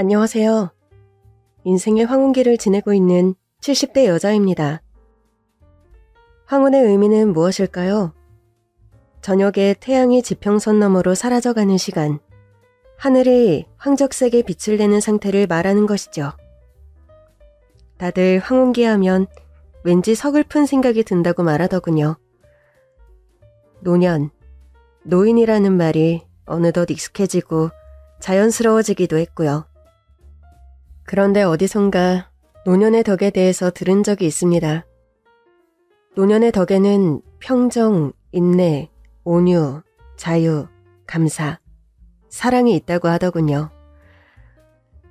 안녕하세요. 인생의 황혼기를 지내고 있는 70대 여자입니다. 황혼의 의미는 무엇일까요? 저녁에 태양이 지평선 너머로 사라져가는 시간, 하늘이 황적색의 빛을 내는 상태를 말하는 것이죠. 다들 황혼기 하면 왠지 서글픈 생각이 든다고 말하더군요. 노년, 노인이라는 말이 어느덧 익숙해지고 자연스러워지기도 했고요. 그런데 어디선가 노년의 덕에 대해서 들은 적이 있습니다. 노년의 덕에는 평정, 인내, 온유, 자유, 감사, 사랑이 있다고 하더군요.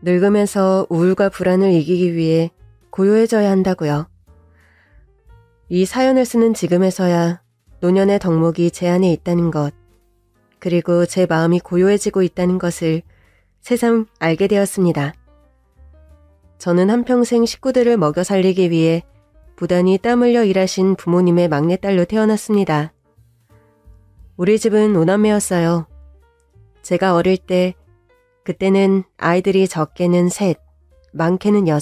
늙으면서 우울과 불안을 이기기 위해 고요해져야 한다고요. 이 사연을 쓰는 지금에서야 노년의 덕목이 제 안에 있다는 것, 그리고 제 마음이 고요해지고 있다는 것을 새삼 알게 되었습니다. 저는 한평생 식구들을 먹여 살리기 위해 부단히 땀 흘려 일하신 부모님의 막내딸로 태어났습니다. 우리 집은 5남매였어요. 제가 어릴 때, 그때는 아이들이 적게는 3, 많게는 6,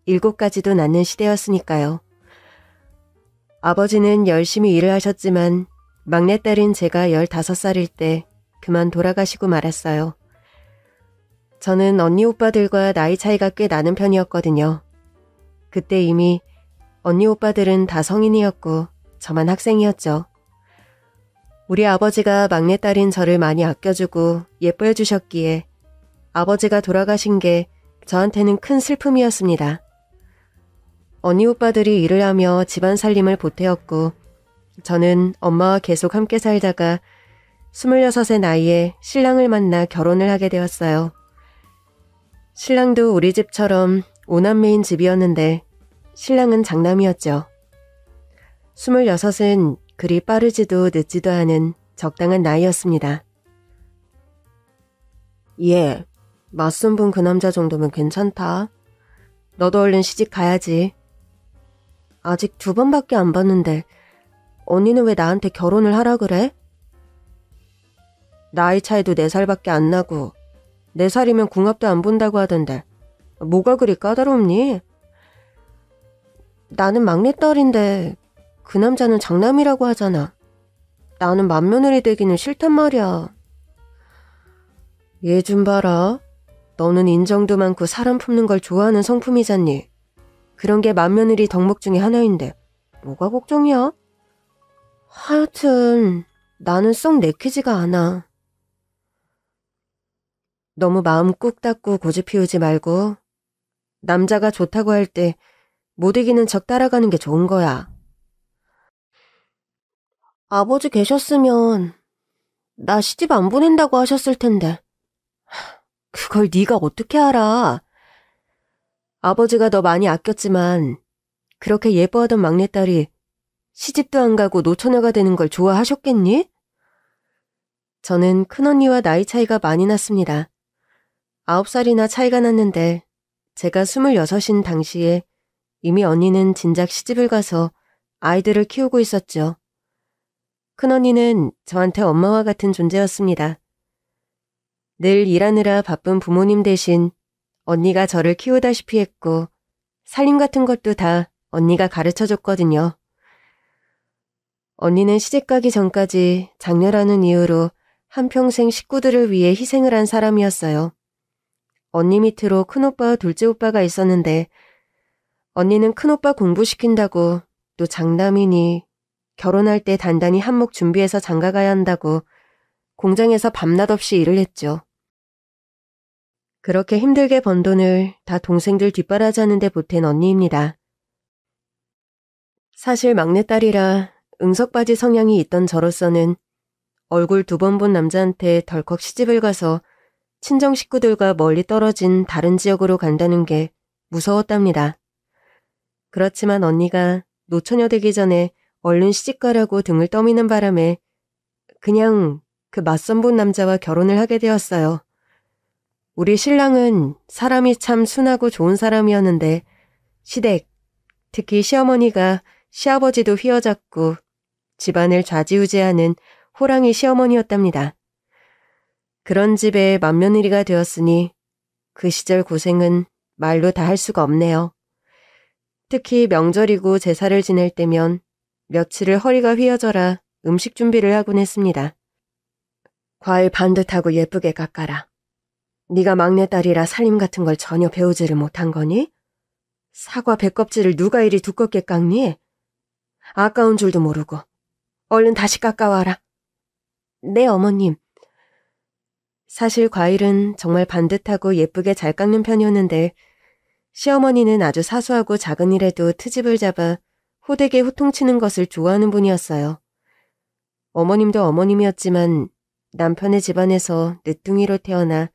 7까지도 낳는 시대였으니까요. 아버지는 열심히 일을 하셨지만 막내딸인 제가 15살일 때 그만 돌아가시고 말았어요. 저는 언니 오빠들과 나이 차이가 꽤 나는 편이었거든요. 그때 이미 언니 오빠들은 다 성인이었고 저만 학생이었죠. 우리 아버지가 막내딸인 저를 많이 아껴주고 예뻐해 주셨기에 아버지가 돌아가신 게 저한테는 큰 슬픔이었습니다. 언니 오빠들이 일을 하며 집안 살림을 보태었고 저는 엄마와 계속 함께 살다가 26의 나이에 신랑을 만나 결혼을 하게 되었어요. 신랑도 우리 집처럼 5남매인 집이었는데 신랑은 장남이었죠. 26은 그리 빠르지도 늦지도 않은 적당한 나이였습니다. 예, 맞선 분 그 남자 정도면 괜찮다. 너도 얼른 시집 가야지. 아직 2번밖에 안 봤는데 언니는 왜 나한테 결혼을 하라 그래? 나이 차이도 4살밖에 안 나고 4살이면 궁합도 안 본다고 하던데 뭐가 그리 까다롭니? 나는 막내딸인데 그 남자는 장남이라고 하잖아. 나는 맏며느리 되기는 싫단 말이야. 얘 좀 봐라. 너는 인정도 많고 사람 품는 걸 좋아하는 성품이잖니. 그런 게 맏며느리 덕목 중에 하나인데 뭐가 걱정이야? 하여튼 나는 썩 내키지가 않아. 너무 마음 꾹 닫고 고집 피우지 말고 남자가 좋다고 할 때 못 이기는 척 따라가는 게 좋은 거야. 아버지 계셨으면 나 시집 안 보낸다고 하셨을 텐데. 그걸 네가 어떻게 알아? 아버지가 너 많이 아꼈지만 그렇게 예뻐하던 막내딸이 시집도 안 가고 노처녀가 되는 걸 좋아하셨겠니? 저는 큰언니와 나이 차이가 많이 났습니다. 9살이나 차이가 났는데 제가 26인 당시에 이미 언니는 진작 시집을 가서 아이들을 키우고 있었죠. 큰언니는 저한테 엄마와 같은 존재였습니다. 늘 일하느라 바쁜 부모님 대신 언니가 저를 키우다시피 했고 살림 같은 것도 다 언니가 가르쳐줬거든요. 언니는 시집가기 전까지 장녀라는 이유로 한평생 식구들을 위해 희생을 한 사람이었어요. 언니 밑으로 큰오빠와 둘째 오빠가 있었는데 언니는 큰오빠 공부시킨다고 또 장남이니 결혼할 때 단단히 한몫 준비해서 장가가야 한다고 공장에서 밤낮 없이 일을 했죠. 그렇게 힘들게 번 돈을 다 동생들 뒷바라지하는 데 보탠 언니입니다. 사실 막내딸이라 응석바지 성향이 있던 저로서는 얼굴 2번 본 남자한테 덜컥 시집을 가서 친정 식구들과 멀리 떨어진 다른 지역으로 간다는 게 무서웠답니다. 그렇지만 언니가 노처녀 되기 전에 얼른 시집가라고 등을 떠미는 바람에 그냥 그 맞선 본 남자와 결혼을 하게 되었어요. 우리 신랑은 사람이 참 순하고 좋은 사람이었는데 시댁, 특히 시어머니가 시아버지도 휘어잡고 집안을 좌지우지하는 호랑이 시어머니였답니다. 그런 집에 맏며느리가 되었으니 그 시절 고생은 말로 다 할 수가 없네요. 특히 명절이고 제사를 지낼 때면 며칠을 허리가 휘어져라 음식 준비를 하곤 했습니다. 과일 반듯하고 예쁘게 깎아라. 네가 막내딸이라 살림 같은 걸 전혀 배우지를 못한 거니? 사과 배껍질을 누가 이리 두껍게 깎니? 아까운 줄도 모르고. 얼른 다시 깎아와라. 네, 어머님. 사실 과일은 정말 반듯하고 예쁘게 잘 깎는 편이었는데 시어머니는 아주 사소하고 작은 일에도 트집을 잡아 호되게 호통치는 것을 좋아하는 분이었어요. 어머님도 어머님이었지만 남편의 집안에서 늦둥이로 태어나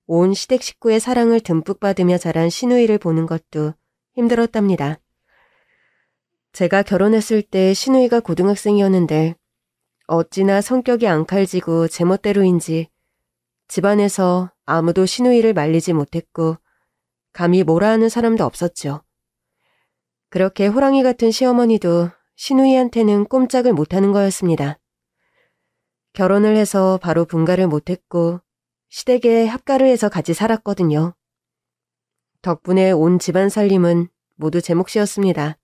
온 시댁 식구의 사랑을 듬뿍 받으며 자란 시누이를 보는 것도 힘들었답니다. 제가 결혼했을 때 시누이가 고등학생이었는데 어찌나 성격이 앙칼지고 제멋대로인지 집안에서 아무도 시누이를 말리지 못했고 감히 뭐라 하는 사람도 없었죠. 그렇게 호랑이 같은 시어머니도 시누이한테는 꼼짝을 못하는 거였습니다. 결혼을 해서 바로 분가를 못했고 시댁에 합가를 해서 같이 살았거든요. 덕분에 온 집안 살림은 모두 제 몫이었습니다.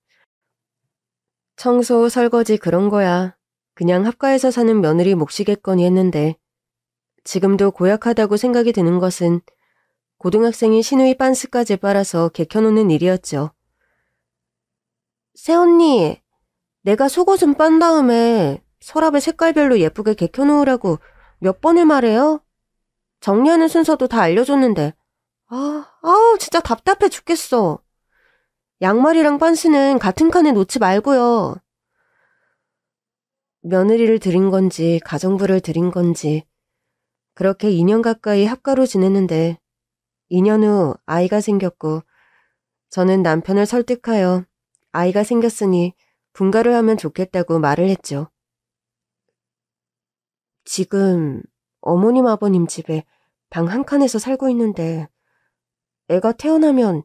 청소, 설거지 그런 거야. 그냥 합가해서 사는 며느리 몫이겠거니 했는데 지금도 고약하다고 생각이 드는 것은 고등학생이 시누이 빤스까지 빨아서 개켜놓는 일이었죠. 새언니, 내가 속옷은 빤 다음에 서랍에 색깔별로 예쁘게 개켜놓으라고 몇 번을 말해요? 정리하는 순서도 다 알려줬는데 진짜 답답해 죽겠어. 양말이랑 빤스는 같은 칸에 놓지 말고요. 며느리를 들인 건지 가정부를 들인 건지 그렇게 2년 가까이 합가로 지냈는데 2년 후 아이가 생겼고 저는 남편을 설득하여 아이가 생겼으니 분가를 하면 좋겠다고 말을 했죠. 지금 어머님 아버님 집에 방 한 칸에서 살고 있는데 애가 태어나면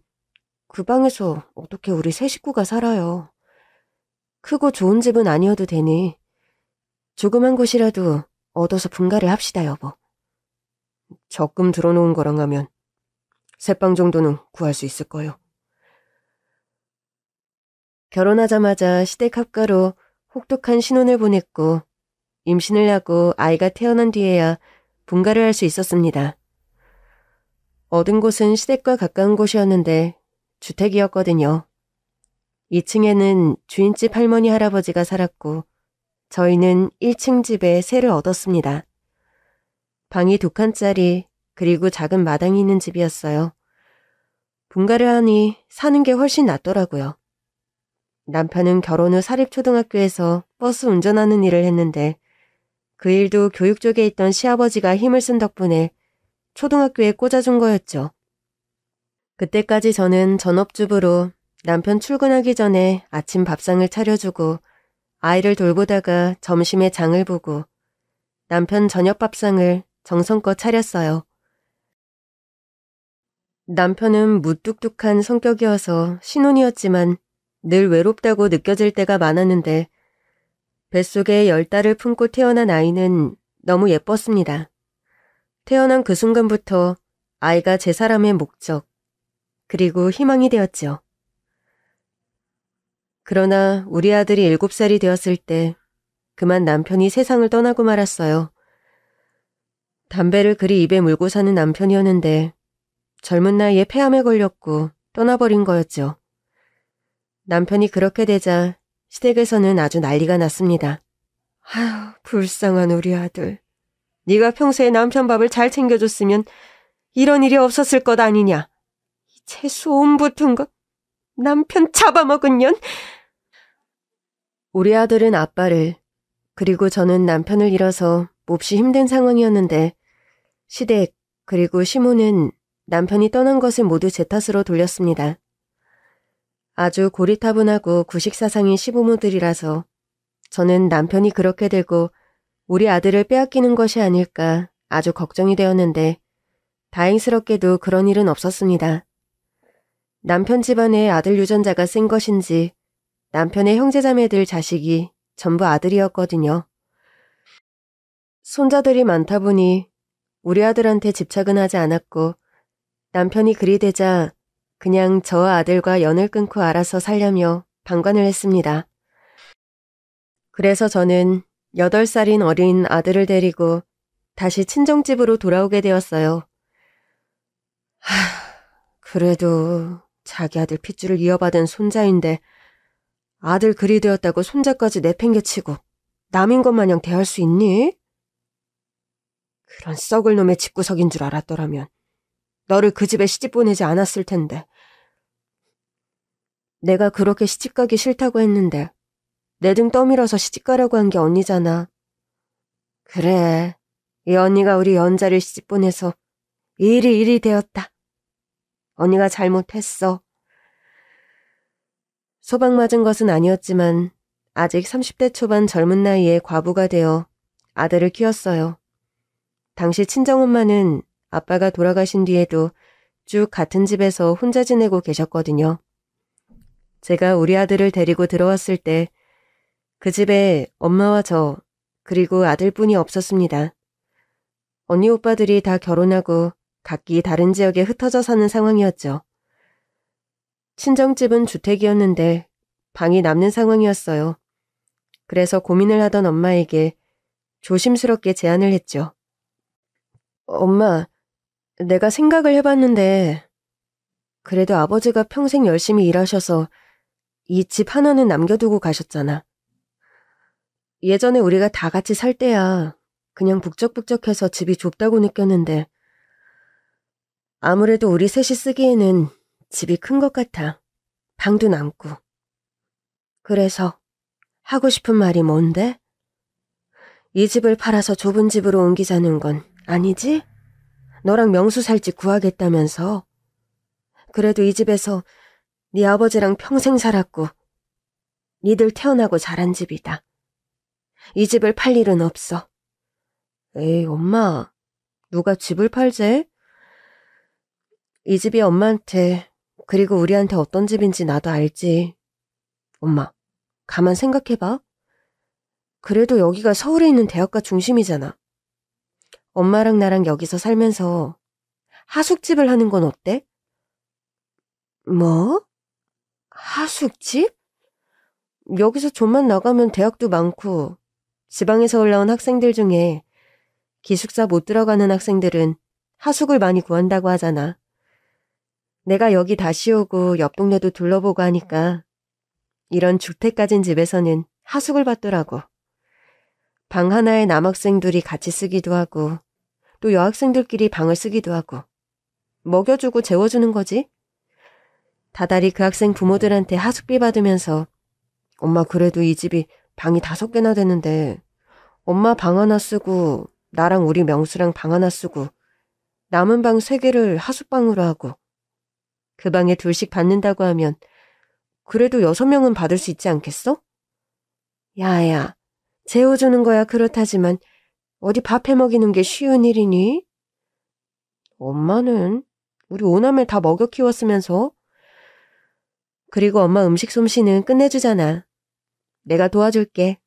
그 방에서 어떻게 우리 세 식구가 살아요. 크고 좋은 집은 아니어도 되니 조그만 곳이라도 얻어서 분가를 합시다, 여보. 적금 들어놓은 거랑 하면 세 방 정도는 구할 수 있을 거요. 결혼하자마자 시댁 합가로 혹독한 신혼을 보냈고 임신을 하고 아이가 태어난 뒤에야 분가를 할 수 있었습니다. 얻은 곳은 시댁과 가까운 곳이었는데 주택이었거든요. 2층에는 주인집 할머니 할아버지가 살았고 저희는 1층 집에 새를 얻었습니다. 방이 2칸짜리 그리고 작은 마당이 있는 집이었어요. 분가를 하니 사는 게 훨씬 낫더라고요. 남편은 결혼 후 사립초등학교에서 버스 운전하는 일을 했는데 그 일도 교육 쪽에 있던 시아버지가 힘을 쓴 덕분에 초등학교에 꽂아준 거였죠. 그때까지 저는 전업주부로 남편 출근하기 전에 아침 밥상을 차려주고 아이를 돌보다가 점심에 장을 보고 남편 저녁 밥상을 정성껏 차렸어요. 남편은 무뚝뚝한 성격이어서 신혼이었지만 늘 외롭다고 느껴질 때가 많았는데 뱃속에 10달을 품고 태어난 아이는 너무 예뻤습니다. 태어난 그 순간부터 아이가 제 사람의 목적, 그리고 희망이 되었죠. 그러나 우리 아들이 7살이 되었을 때 그만 남편이 세상을 떠나고 말았어요. 담배를 그리 입에 물고 사는 남편이었는데 젊은 나이에 폐암에 걸렸고 떠나버린 거였죠. 남편이 그렇게 되자 시댁에서는 아주 난리가 났습니다. 아휴, 불쌍한 우리 아들. 네가 평소에 남편 밥을 잘 챙겨줬으면 이런 일이 없었을 것 아니냐. 이 채소 온 붙은 거 남편 잡아먹은 년. 우리 아들은 아빠를 그리고 저는 남편을 잃어서 몹시 힘든 상황이었는데 시댁 그리고 시모는 남편이 떠난 것을 모두 제 탓으로 돌렸습니다. 아주 고리타분하고 구식사상인 시부모들이라서 저는 남편이 그렇게 되고 우리 아들을 빼앗기는 것이 아닐까 아주 걱정이 되었는데 다행스럽게도 그런 일은 없었습니다. 남편 집안에 아들 유전자가 센 것인지 남편의 형제자매들 자식이 전부 아들이었거든요. 손자들이 많다 보니 우리 아들한테 집착은 하지 않았고 남편이 그리 되자 그냥 저와 아들과 연을 끊고 알아서 살려며 방관을 했습니다. 그래서 저는 8살인 어린 아들을 데리고 다시 친정집으로 돌아오게 되었어요. 그래도 자기 아들 핏줄을 이어받은 손자인데 아들 그리 되었다고 손자까지 내팽개치고 남인 것 마냥 대할 수 있니? 그런 썩을 놈의 집구석인 줄 알았더라면 너를 그 집에 시집 보내지 않았을 텐데. 내가 그렇게 시집가기 싫다고 했는데 내 등 떠밀어서 시집가라고 한 게 언니잖아. 그래, 이 언니가 우리 연자를 시집 보내서 일이 되었다. 언니가 잘못했어. 소방 맞은 것은 아니었지만 아직 30대 초반 젊은 나이에 과부가 되어 아들을 키웠어요. 당시 친정엄마는 아빠가 돌아가신 뒤에도 쭉 같은 집에서 혼자 지내고 계셨거든요. 제가 우리 아들을 데리고 들어왔을 때 그 집에 엄마와 저 그리고 아들뿐이 없었습니다. 언니 오빠들이 다 결혼하고 각기 다른 지역에 흩어져 사는 상황이었죠. 친정집은 주택이었는데 방이 남는 상황이었어요. 그래서 고민을 하던 엄마에게 조심스럽게 제안을 했죠. 엄마, 내가 생각을 해봤는데 그래도 아버지가 평생 열심히 일하셔서 이 집 하나는 남겨두고 가셨잖아. 예전에 우리가 다 같이 살 때야 그냥 북적북적해서 집이 좁다고 느꼈는데 아무래도 우리 셋이 쓰기에는 집이 큰 것 같아. 방도 남고. 그래서 하고 싶은 말이 뭔데? 이 집을 팔아서 좁은 집으로 옮기자는 건 아니지? 너랑 명수 살 집 구하겠다면서. 그래도 이 집에서 네 아버지랑 평생 살았고 니들 태어나고 자란 집이다. 이 집을 팔 일은 없어. 에이, 엄마. 누가 집을 팔재? 이 집이 엄마한테 그리고 우리한테 어떤 집인지 나도 알지. 엄마, 가만 생각해봐. 그래도 여기가 서울에 있는 대학가 중심이잖아. 엄마랑 나랑 여기서 살면서 하숙집을 하는 건 어때? 뭐? 하숙집? 여기서 좀만 나가면 대학도 많고 지방에서 올라온 학생들 중에 기숙사 못 들어가는 학생들은 하숙을 많이 구한다고 하잖아. 내가 여기 다시 오고 옆 동네도 둘러보고 하니까 이런 주택 가진 집에서는 하숙을 받더라고. 방 하나에 남학생들이 같이 쓰기도 하고 또 여학생들끼리 방을 쓰기도 하고 먹여주고 재워주는 거지. 다달이 그 학생 부모들한테 하숙비 받으면서 엄마 그래도 이 집이 방이 5개나 되는데 엄마 방 하나 쓰고 나랑 우리 명수랑 방 하나 쓰고 남은 방 3개를 하숙방으로 하고 그 방에 2씩 받는다고 하면 그래도 6명은 받을 수 있지 않겠어? 야야, 재워주는 거야 그렇다지만 어디 밥 해먹이는 게 쉬운 일이니? 엄마는 우리 5남매 다 먹여 키웠으면서. 그리고 엄마 음식 솜씨는 끝내주잖아. 내가 도와줄게.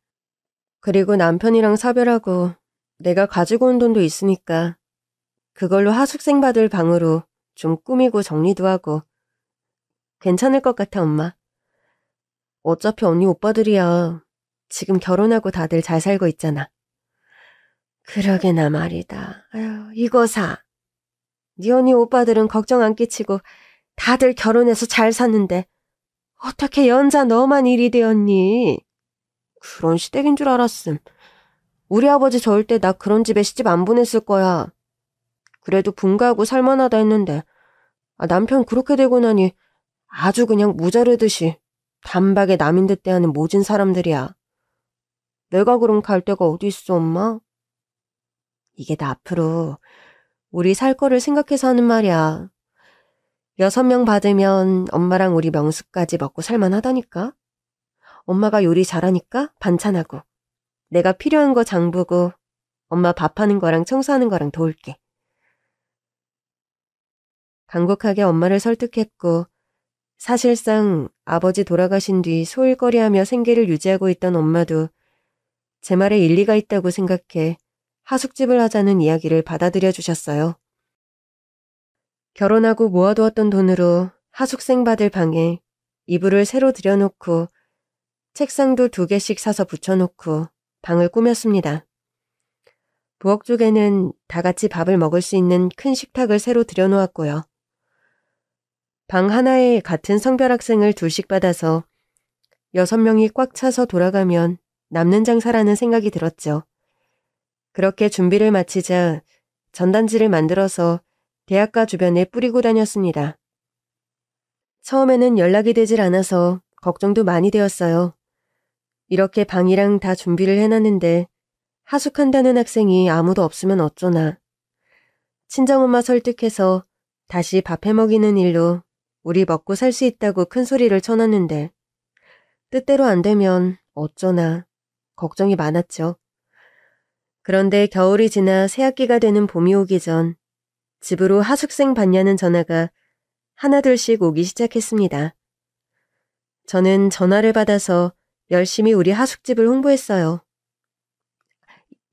그리고 남편이랑 사별하고 내가 가지고 온 돈도 있으니까 그걸로 하숙생 받을 방으로 좀 꾸미고 정리도 하고 괜찮을 것 같아, 엄마. 어차피 언니 오빠들이야. 지금 결혼하고 다들 잘 살고 있잖아. 그러게나 말이다. 아유, 이거 사. 네 언니 오빠들은 걱정 안 끼치고 다들 결혼해서 잘 사는데 어떻게 연자 너만 일이 되었니? 그런 시댁인 줄 알았음. 우리 아버지 절대 나 그런 집에 시집 안 보냈을 거야. 그래도 분가하고 살만하다 했는데 남편 그렇게 되고 나니 아주 그냥 무자르듯이 단박에 남인 듯 대하는 모진 사람들이야. 내가 그럼 갈 데가 어디 있어, 엄마? 이게 다 앞으로 우리 살 거를 생각해서 하는 말이야. 6명 받으면 엄마랑 우리 명수까지 먹고 살만하다니까. 엄마가 요리 잘하니까 반찬하고 내가 필요한 거 장보고 엄마 밥하는 거랑 청소하는 거랑 도울게. 간곡하게 엄마를 설득했고 사실상 아버지 돌아가신 뒤 소일거리하며 생계를 유지하고 있던 엄마도 제 말에 일리가 있다고 생각해 하숙집을 하자는 이야기를 받아들여 주셨어요. 결혼하고 모아두었던 돈으로 하숙생 받을 방에 이불을 새로 들여놓고 책상도 2개씩 사서 붙여놓고 방을 꾸몄습니다. 부엌 쪽에는 다 같이 밥을 먹을 수 있는 큰 식탁을 새로 들여놓았고요. 방 하나에 같은 성별 학생을 2씩 받아서 6명이 꽉 차서 돌아가면 남는 장사라는 생각이 들었죠. 그렇게 준비를 마치자 전단지를 만들어서 대학가 주변에 뿌리고 다녔습니다. 처음에는 연락이 되질 않아서 걱정도 많이 되었어요. 이렇게 방이랑 다 준비를 해놨는데 하숙한다는 학생이 아무도 없으면 어쩌나. 친정엄마 설득해서 다시 밥 해먹이는 일로 우리 먹고 살 수 있다고 큰 소리를 쳐놨는데 뜻대로 안 되면 어쩌나 걱정이 많았죠. 그런데 겨울이 지나 새학기가 되는 봄이 오기 전 집으로 하숙생 받냐는 전화가 하나둘씩 오기 시작했습니다. 저는 전화를 받아서 열심히 우리 하숙집을 홍보했어요.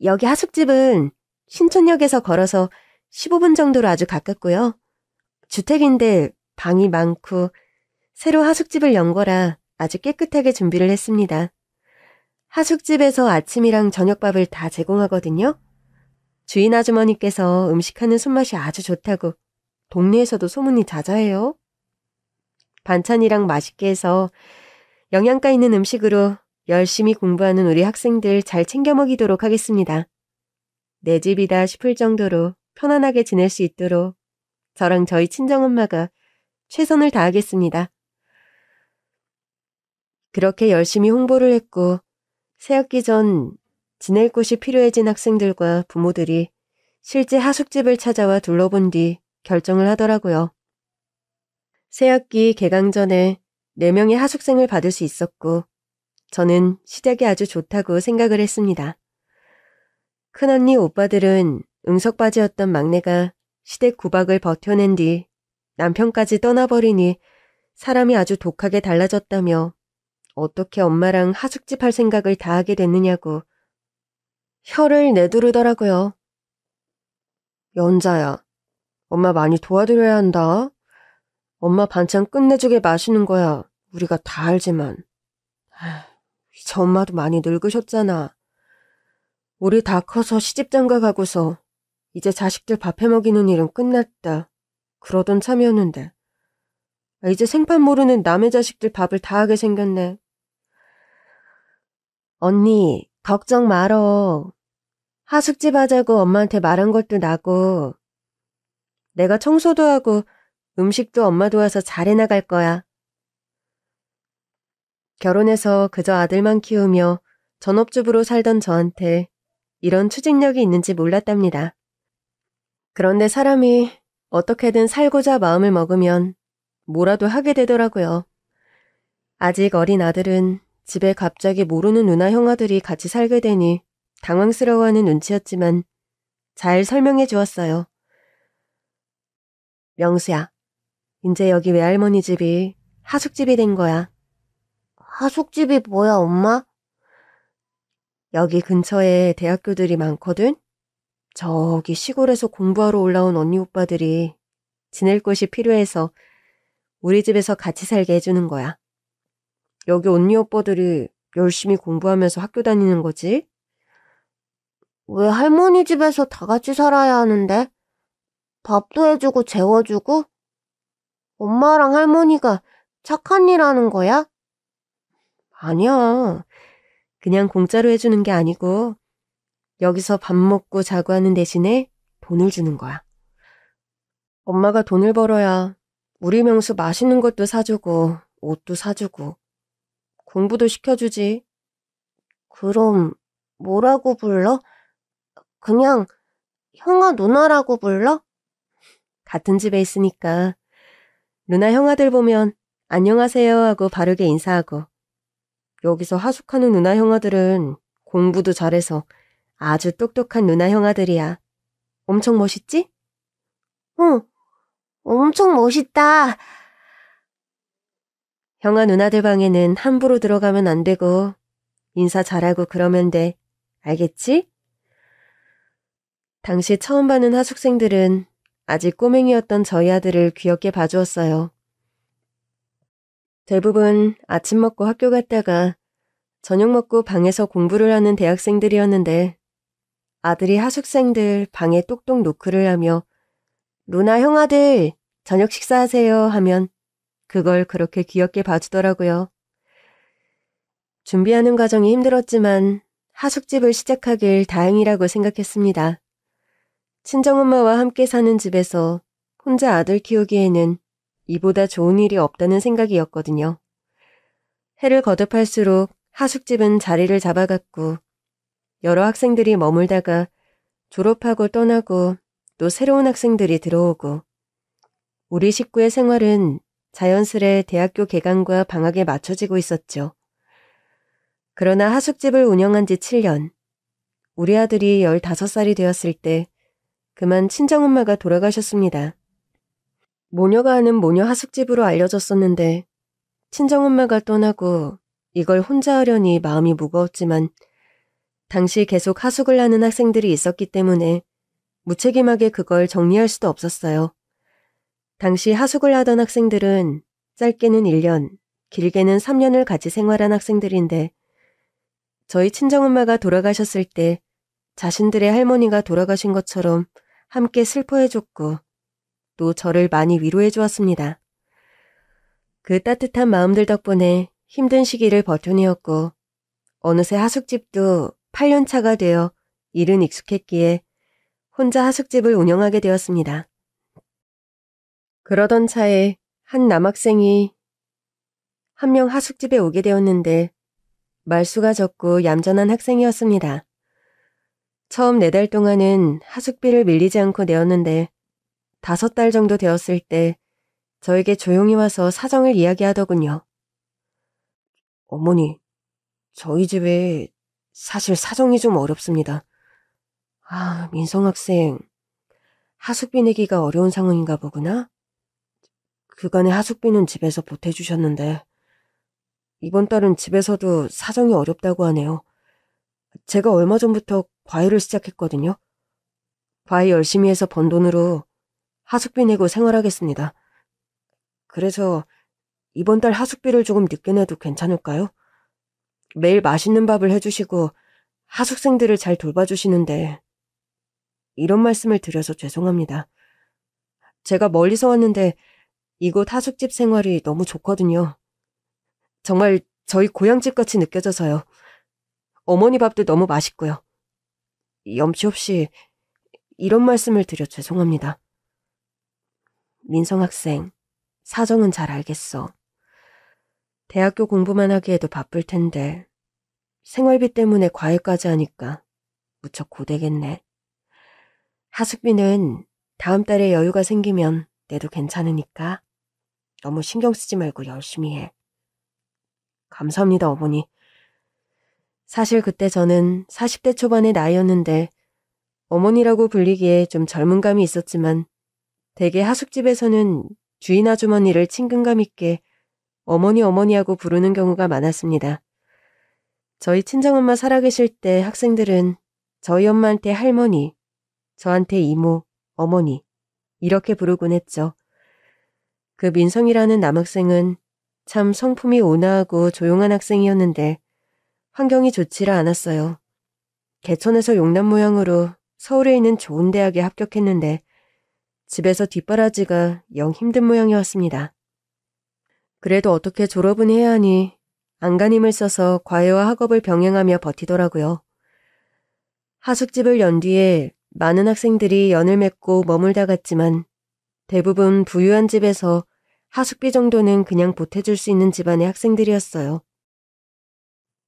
여기 하숙집은 신촌역에서 걸어서 15분 정도로 아주 가깝고요. 주택인데 방이 많고 새로 하숙집을 연 거라 아주 깨끗하게 준비를 했습니다. 하숙집에서 아침이랑 저녁밥을 다 제공하거든요. 주인 아주머니께서 음식하는 손맛이 아주 좋다고 동네에서도 소문이 자자해요. 반찬이랑 맛있게 해서 영양가 있는 음식으로 열심히 공부하는 우리 학생들 잘 챙겨 먹이도록 하겠습니다. 내 집이다 싶을 정도로 편안하게 지낼 수 있도록 저랑 저희 친정엄마가 최선을 다하겠습니다. 그렇게 열심히 홍보를 했고 새학기 전 지낼 곳이 필요해진 학생들과 부모들이 실제 하숙집을 찾아와 둘러본 뒤 결정을 하더라고요. 새학기 개강 전에 4명의 하숙생을 받을 수 있었고 저는 시작이 아주 좋다고 생각을 했습니다. 큰언니 오빠들은 응석바지였던 막내가 시댁 구박을 버텨낸 뒤 남편까지 떠나버리니 사람이 아주 독하게 달라졌다며 어떻게 엄마랑 하숙집 할 생각을 다 하게 됐느냐고 혀를 내두르더라고요. 연자야, 엄마 많이 도와드려야 한다. 엄마 반찬 끝내주게 마시는 거야. 우리가 다 알지만. 이제 엄마도 많이 늙으셨잖아. 우리 다 커서 시집장가 가고서 이제 자식들 밥 해먹이는 일은 끝났다. 그러던 참이었는데. 이제 생판 모르는 남의 자식들 밥을 다 하게 생겼네. 언니, 걱정 말어. 하숙집 하자고 엄마한테 말한 것도 나고 내가 청소도 하고 음식도 엄마 도와서 잘해나갈 거야. 결혼해서 그저 아들만 키우며 전업주부로 살던 저한테 이런 추진력이 있는지 몰랐답니다. 그런데 사람이 어떻게든 살고자 마음을 먹으면 뭐라도 하게 되더라고요. 아직 어린 아들은 집에 갑자기 모르는 누나 형아들이 같이 살게 되니 당황스러워하는 눈치였지만 잘 설명해 주었어요. 명수야, 이제 여기 외할머니 집이 하숙집이 된 거야. 하숙집이 뭐야, 엄마? 여기 근처에 대학교들이 많거든? 저기 시골에서 공부하러 올라온 언니 오빠들이 지낼 곳이 필요해서 우리 집에서 같이 살게 해주는 거야. 여기 언니 오빠들이 열심히 공부하면서 학교 다니는 거지? 왜 할머니 집에서 다 같이 살아야 하는데? 밥도 해주고 재워주고? 엄마랑 할머니가 착한 일 하는 거야? 아니야. 그냥 공짜로 해주는 게 아니고 여기서 밥 먹고 자고 하는 대신에 돈을 주는 거야. 엄마가 돈을 벌어야 우리 명수 맛있는 것도 사주고 옷도 사주고 공부도 시켜주지. 그럼 뭐라고 불러? 그냥 형아 누나라고 불러? 같은 집에 있으니까 누나 형아들 보면 안녕하세요 하고 바르게 인사하고 여기서 하숙하는 누나 형아들은 공부도 잘해서 아주 똑똑한 누나 형아들이야. 엄청 멋있지? 응, 엄청 멋있다. 형아 누나들 방에는 함부로 들어가면 안 되고 인사 잘하고 그러면 돼. 알겠지? 당시 처음 받는 하숙생들은 아직 꼬맹이였던 저희 아들을 귀엽게 봐주었어요. 대부분 아침 먹고 학교 갔다가 저녁 먹고 방에서 공부를 하는 대학생들이었는데 아들이 하숙생들 방에 똑똑 노크를 하며 루나 형아들 저녁 식사하세요 하면 그걸 그렇게 귀엽게 봐주더라고요. 준비하는 과정이 힘들었지만 하숙집을 시작하길 다행이라고 생각했습니다. 친정엄마와 함께 사는 집에서 혼자 아들 키우기에는 이보다 좋은 일이 없다는 생각이었거든요. 해를 거듭할수록 하숙집은 자리를 잡아갔고 여러 학생들이 머물다가 졸업하고 떠나고 또 새로운 학생들이 들어오고 우리 식구의 생활은 자연스레 대학교 개강과 방학에 맞춰지고 있었죠. 그러나 하숙집을 운영한 지 7년, 우리 아들이 15살이 되었을 때 그만 친정엄마가 돌아가셨습니다. 모녀가 하는 모녀 하숙집으로 알려졌었는데 친정엄마가 떠나고 이걸 혼자 하려니 마음이 무거웠지만 당시 계속 하숙을 하는 학생들이 있었기 때문에 무책임하게 그걸 정리할 수도 없었어요. 당시 하숙을 하던 학생들은 짧게는 1년, 길게는 3년을 같이 생활한 학생들인데 저희 친정엄마가 돌아가셨을 때 자신들의 할머니가 돌아가신 것처럼 함께 슬퍼해줬고 또 저를 많이 위로해 주었습니다. 그 따뜻한 마음들 덕분에 힘든 시기를 버텨내었고 어느새 하숙집도 8년 차가 되어 일은 익숙했기에 혼자 하숙집을 운영하게 되었습니다. 그러던 차에 한 남학생이 한 명 하숙집에 오게 되었는데 말수가 적고 얌전한 학생이었습니다. 처음 4달 동안은 하숙비를 밀리지 않고 내었는데 5달 정도 되었을 때 저에게 조용히 와서 사정을 이야기하더군요. 어머니, 저희 집에 사실 사정이 좀 어렵습니다. 민성 학생, 하숙비 내기가 어려운 상황인가 보구나? 그간의 하숙비는 집에서 보태주셨는데 이번 달은 집에서도 사정이 어렵다고 하네요. 제가 얼마 전부터 과외를 시작했거든요. 과외 열심히 해서 번 돈으로 하숙비 내고 생활하겠습니다. 그래서 이번 달 하숙비를 조금 늦게 내도 괜찮을까요? 매일 맛있는 밥을 해주시고 하숙생들을 잘 돌봐주시는데 이런 말씀을 드려서 죄송합니다. 제가 멀리서 왔는데 이곳 하숙집 생활이 너무 좋거든요. 정말 저희 고향집같이 느껴져서요. 어머니 밥도 너무 맛있고요. 염치 없이 이런 말씀을 드려 죄송합니다. 민성 학생, 사정은 잘 알겠어. 대학교 공부만 하기에도 바쁠 텐데 생활비 때문에 과외까지 하니까 무척 고되겠네. 하숙비는 다음 달에 여유가 생기면 내도 괜찮으니까 너무 신경 쓰지 말고 열심히 해. 감사합니다, 어머니. 사실 그때 저는 40대 초반의 나이였는데 어머니라고 불리기에 좀 젊은 감이 있었지만 대개 하숙집에서는 주인 아주머니를 친근감 있게 어머니 하고 부르는 경우가 많았습니다. 저희 친정엄마 살아계실 때 학생들은 저희 엄마한테 할머니, 저한테 이모, 어머니 이렇게 부르곤 했죠. 그 민성이라는 남학생은 참 성품이 온화하고 조용한 학생이었는데 환경이 좋지를 않았어요. 개천에서 용남 모양으로 서울에 있는 좋은 대학에 합격했는데 집에서 뒷바라지가 영 힘든 모양이었습니다. 그래도 어떻게 졸업은 해야 하니 안간힘을 써서 과외와 학업을 병행하며 버티더라고요. 하숙집을 연 뒤에 많은 학생들이 연을 맺고 머물다 갔지만 대부분 부유한 집에서 하숙비 정도는 그냥 보태줄 수 있는 집안의 학생들이었어요.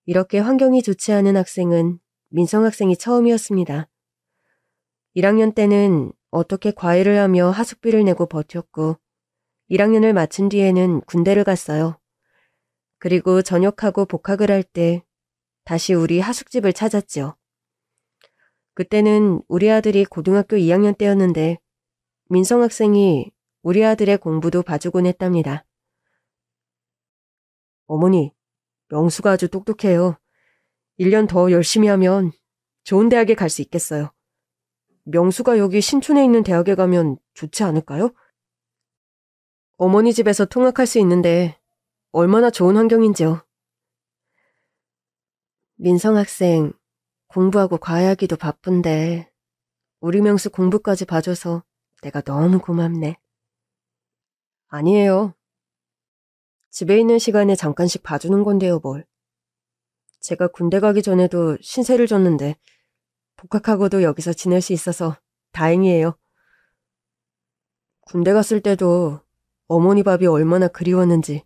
이렇게 환경이 좋지 않은 학생은 민성 학생이 처음이었습니다. 1학년 때는 어떻게 과외를 하며 하숙비를 내고 버텼고 1학년을 마친 뒤에는 군대를 갔어요. 그리고 전역하고 복학을 할 때 다시 우리 하숙집을 찾았죠. 그때는 우리 아들이 고등학교 2학년 때였는데 민성 학생이 우리 아들의 공부도 봐주곤 했답니다. 어머니, 명수가 아주 똑똑해요. 1년 더 열심히 하면 좋은 대학에 갈 수 있겠어요. 명수가 여기 신촌에 있는 대학에 가면 좋지 않을까요? 어머니 집에서 통학할 수 있는데 얼마나 좋은 환경인지요. 민성 학생, 공부하고 과외하기도 바쁜데 우리 명수 공부까지 봐줘서 내가 너무 고맙네. 아니에요. 집에 있는 시간에 잠깐씩 봐주는 건데요, 뭘. 제가 군대 가기 전에도 신세를 졌는데 복학하고도 여기서 지낼 수 있어서 다행이에요. 군대 갔을 때도 어머니 밥이 얼마나 그리웠는지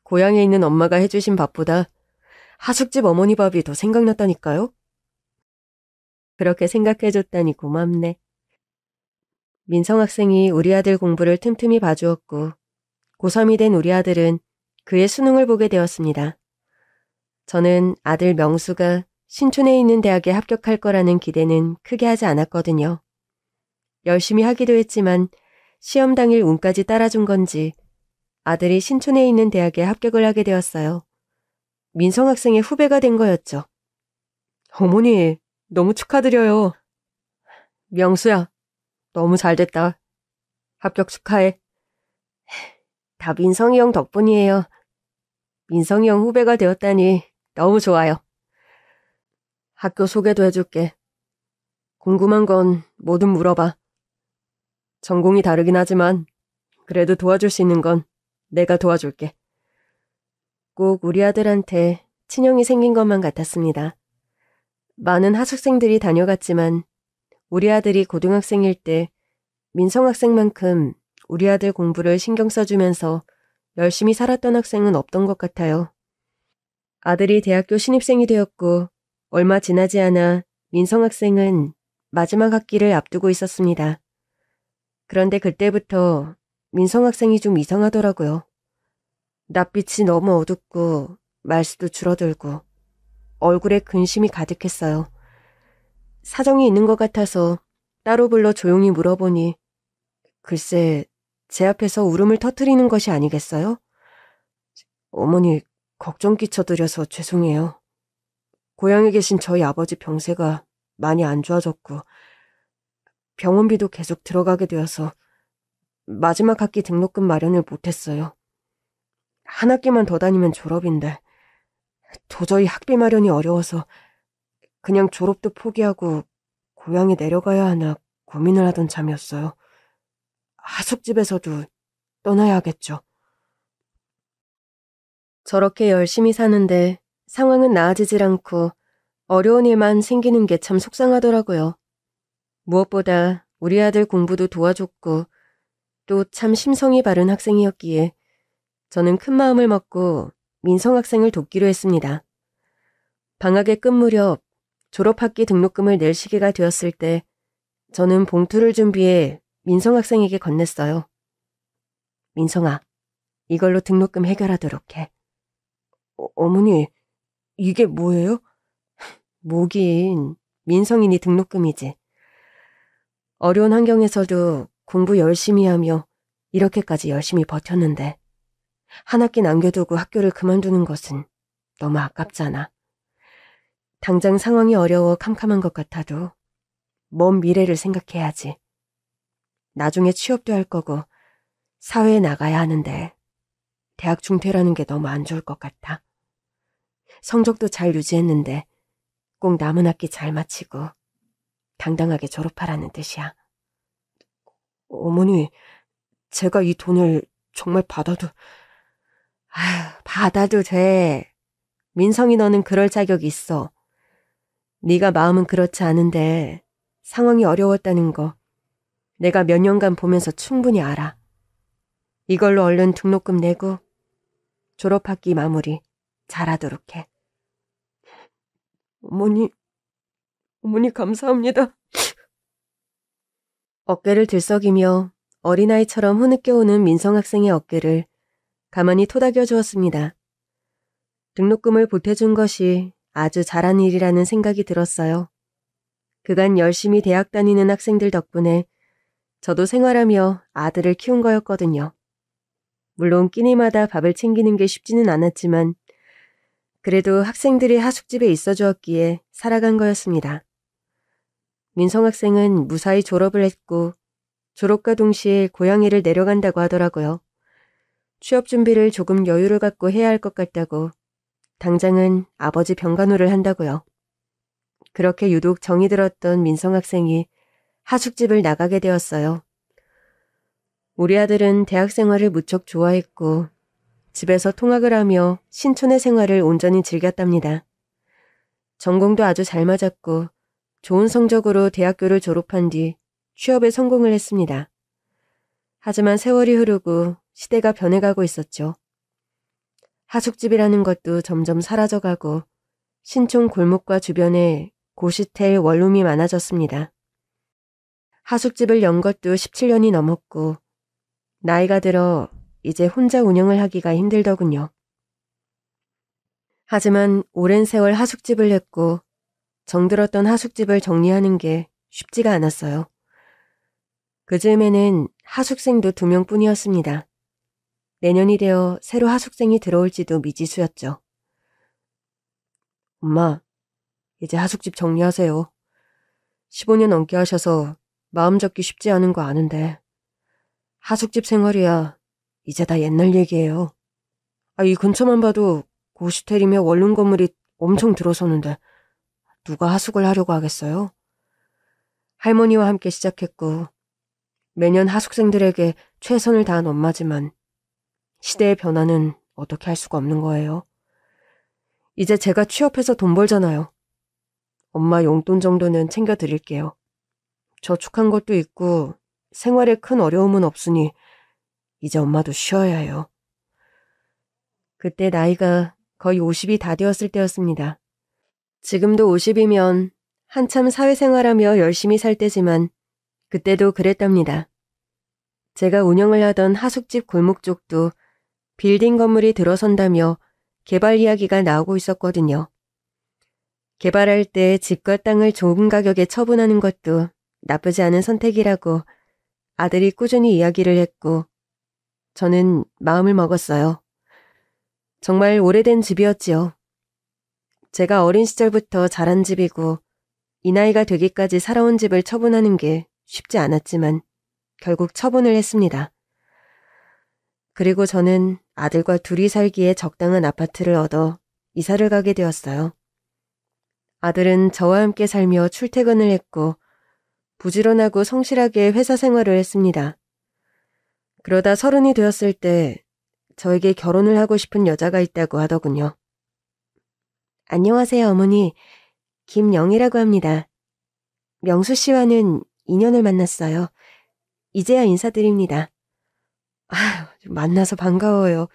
고향에 있는 엄마가 해주신 밥보다 하숙집 어머니 밥이 더 생각났다니까요. 그렇게 생각해줬다니 고맙네. 민성 학생이 우리 아들 공부를 틈틈이 봐주었고 고3이 된 우리 아들은 그의 수능을 보게 되었습니다. 저는 아들 명수가 신촌에 있는 대학에 합격할 거라는 기대는 크게 하지 않았거든요. 열심히 하기도 했지만 시험 당일 운까지 따라준 건지 아들이 신촌에 있는 대학에 합격을 하게 되었어요. 민성 학생의 후배가 된 거였죠. 어머니, 너무 축하드려요. 명수야, 너무 잘됐다. 합격 축하해. 다 민성이 형 덕분이에요. 민성이 형 후배가 되었다니 너무 좋아요. 학교 소개도 해줄게. 궁금한 건 뭐든 물어봐. 전공이 다르긴 하지만 그래도 도와줄 수 있는 건 내가 도와줄게. 꼭 우리 아들한테 친형이 생긴 것만 같았습니다. 많은 하숙생들이 다녀갔지만 우리 아들이 고등학생일 때 민성 학생만큼 우리 아들 공부를 신경 써주면서 열심히 살았던 학생은 없던 것 같아요. 아들이 대학교 신입생이 되었고 얼마 지나지 않아 민성 학생은 마지막 학기를 앞두고 있었습니다. 그런데 그때부터 민성 학생이 좀 이상하더라고요. 낯빛이 너무 어둡고 말수도 줄어들고 얼굴에 근심이 가득했어요. 사정이 있는 것 같아서 따로 불러 조용히 물어보니 글쎄 제 앞에서 울음을 터뜨리는 것이 아니겠어요? 어머니 걱정 끼쳐드려서 죄송해요. 고향에 계신 저희 아버지 병세가 많이 안 좋아졌고 병원비도 계속 들어가게 되어서 마지막 학기 등록금 마련을 못했어요. 한 학기만 더 다니면 졸업인데 도저히 학비 마련이 어려워서 그냥 졸업도 포기하고 고향에 내려가야 하나 고민을 하던 참이었어요. 하숙집에서도 떠나야 하겠죠. 저렇게 열심히 사는데 상황은 나아지질 않고 어려운 일만 생기는 게 참 속상하더라고요. 무엇보다 우리 아들 공부도 도와줬고 또 참 심성이 바른 학생이었기에 저는 큰 마음을 먹고 민성 학생을 돕기로 했습니다. 방학의 끝 무렵 졸업학기 등록금을 낼 시기가 되었을 때 저는 봉투를 준비해 민성 학생에게 건넸어요. 민성아, 이걸로 등록금 해결하도록 해. 어머니, 이게 뭐예요? 뭐긴 민성이니 등록금이지. 어려운 환경에서도 공부 열심히 하며 이렇게까지 열심히 버텼는데 한 학기 남겨두고 학교를 그만두는 것은 너무 아깝잖아. 당장 상황이 어려워 캄캄한 것 같아도 먼 미래를 생각해야지. 나중에 취업도 할 거고 사회에 나가야 하는데 대학 중퇴라는 게 너무 안 좋을 것 같아. 성적도 잘 유지했는데 꼭 남은 학기 잘 마치고 당당하게 졸업하라는 뜻이야. 어머니, 제가 이 돈을 정말 받아도... 받아도 돼. 민성이 너는 그럴 자격이 있어. 네가 마음은 그렇지 않은데 상황이 어려웠다는 거 내가 몇 년간 보면서 충분히 알아. 이걸로 얼른 등록금 내고 졸업학기 마무리 잘하도록 해. 어머니 감사합니다. 어깨를 들썩이며 어린아이처럼 흐느껴오는 민성 학생의 어깨를 가만히 토닥여 주었습니다. 등록금을 보태준 것이 아주 잘한 일이라는 생각이 들었어요. 그간 열심히 대학 다니는 학생들 덕분에 저도 생활하며 아들을 키운 거였거든요. 물론 끼니마다 밥을 챙기는 게 쉽지는 않았지만 그래도 학생들이 하숙집에 있어 주었기에 살아간 거였습니다. 민성 학생은 무사히 졸업을 했고 졸업과 동시에 고향에를 내려간다고 하더라고요. 취업 준비를 조금 여유를 갖고 해야 할 것 같다고 당장은 아버지 병간호를 한다고요. 그렇게 유독 정이 들었던 민성 학생이 하숙집을 나가게 되었어요. 우리 아들은 대학 생활을 무척 좋아했고 집에서 통학을 하며 신촌의 생활을 온전히 즐겼답니다. 전공도 아주 잘 맞았고 좋은 성적으로 대학교를 졸업한 뒤 취업에 성공을 했습니다. 하지만 세월이 흐르고 시대가 변해가고 있었죠. 하숙집이라는 것도 점점 사라져가고 신촌 골목과 주변에 고시텔 원룸이 많아졌습니다. 하숙집을 연 것도 17년이 넘었고 나이가 들어 이제 혼자 운영을 하기가 힘들더군요. 하지만 오랜 세월 하숙집을 했고 정들었던 하숙집을 정리하는 게 쉽지가 않았어요. 그 즈음에는 하숙생도 2명뿐이었습니다. 내년이 되어 새로 하숙생이 들어올지도 미지수였죠. 엄마, 이제 하숙집 정리하세요. 15년 넘게 하셔서 마음 접기 쉽지 않은 거 아는데 하숙집 생활이야 이제 다 옛날 얘기예요. 이 근처만 봐도 고시텔이며 원룸 건물이 엄청 들어서는데 누가 하숙을 하려고 하겠어요? 할머니와 함께 시작했고 매년 하숙생들에게 최선을 다한 엄마지만 시대의 변화는 어떻게 할 수가 없는 거예요. 이제 제가 취업해서 돈 벌잖아요. 엄마 용돈 정도는 챙겨드릴게요. 저축한 것도 있고 생활에 큰 어려움은 없으니 이제 엄마도 쉬어야 해요. 그때 나이가 거의 50이 다 되었을 때였습니다. 지금도 50이면 한참 사회생활하며 열심히 살 때지만 그때도 그랬답니다. 제가 운영을 하던 하숙집 골목 쪽도 빌딩 건물이 들어선다며 개발 이야기가 나오고 있었거든요. 개발할 때 집과 땅을 좋은 가격에 처분하는 것도 나쁘지 않은 선택이라고 아들이 꾸준히 이야기를 했고 저는 마음을 먹었어요. 정말 오래된 집이었지요. 제가 어린 시절부터 자란 집이고 이 나이가 되기까지 살아온 집을 처분하는 게 쉽지 않았지만 결국 처분을 했습니다. 그리고 저는 아들과 둘이 살기에 적당한 아파트를 얻어 이사를 가게 되었어요. 아들은 저와 함께 살며 출퇴근을 했고 부지런하고 성실하게 회사 생활을 했습니다. 그러다 30이 되었을 때 저에게 결혼을 하고 싶은 여자가 있다고 하더군요. 안녕하세요, 어머니. 김영희라고 합니다. 명수 씨와는 2년을 만났어요. 이제야 인사드립니다. 만나서 반가워요.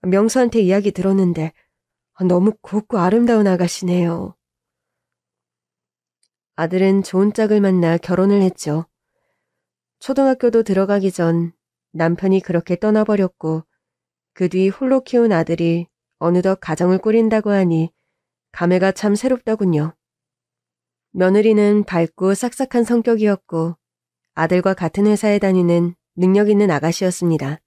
명수한테 이야기 들었는데 너무 곱고 아름다운 아가씨네요. 아들은 좋은 짝을 만나 결혼을 했죠. 초등학교도 들어가기 전 남편이 그렇게 떠나버렸고 그 뒤 홀로 키운 아들이 어느덧 가정을 꾸린다고 하니 감회가 참 새롭더군요. 며느리는 밝고 싹싹한 성격이었고 아들과 같은 회사에 다니는 능력 있는 아가씨였습니다.